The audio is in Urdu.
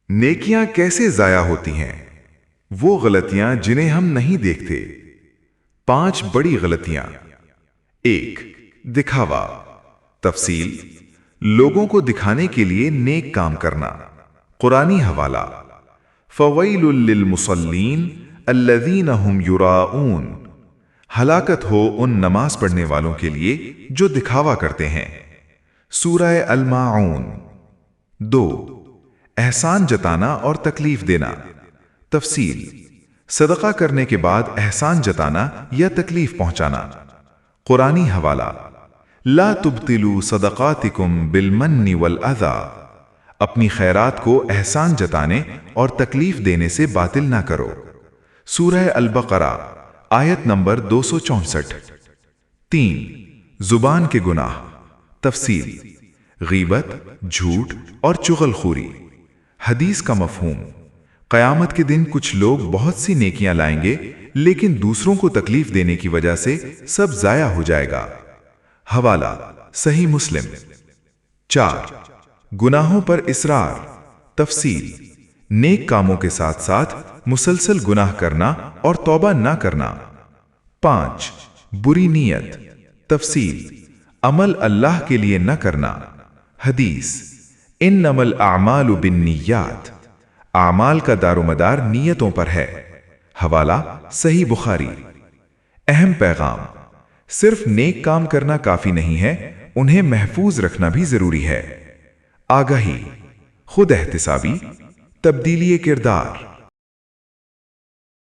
نیکیاں کیسے ضائع ہوتی ہیں؟ وہ غلطیاں جنہیں ہم نہیں دیکھتے۔ 5 بڑی غلطیاں۔ 1. دکھاوا۔ تفصیل: لوگوں کو دکھانے کے لیے نیک کام کرنا۔ قرآنی حوالہ: فَوَيْلٌ لِّلْمُصَلِّينَ الَّذِينَ هُمْ يُرَاءُونَ۔ ہلاکت ہو ان نماز پڑھنے والوں کے لیے جو دکھاوا کرتے ہیں۔ سورہ الماعون۔ 2. احسان جتانا اور تکلیف دینا۔ تفصیل: صدقہ کرنے کے بعد احسان جتانا یا تکلیف پہنچانا۔ قرآنی حوالہ: لا تبطلوا صدقاتکم بالمن والأذى۔ اپنی خیرات کو احسان جتانے اور تکلیف دینے سے باطل نہ کرو۔ سورہ البقرہ، آیت نمبر 264۔ 3. زبان کے گناہ۔ تفصیل: غیبت، جھوٹ اور چغل خوری۔ حدیث کا مفہوم: قیامت کے دن کچھ لوگ بہت سی نیکیاں لائیں گے لیکن دوسروں کو تکلیف دینے کی وجہ سے سب ضائع ہو جائے گا۔ حوالہ: صحیح مسلم۔ 4. گناہوں پر اصرار۔ تفصیل: نیک کاموں کے ساتھ ساتھ مسلسل گناہ کرنا اور توبہ نہ کرنا۔ 5. بری نیت۔ تفصیل: عمل اللہ کے لیے نہ کرنا۔ حدیث: انما الاعمال بالنیات۔ اعمال کا دار و مدار نیتوں پر ہے۔ حوالہ: صحیح بخاری۔ اہم پیغام: صرف نیک کام کرنا کافی نہیں ہے، انہیں محفوظ رکھنا بھی ضروری ہے۔ آگاہی: خود احتسابی، تبدیلی کردار۔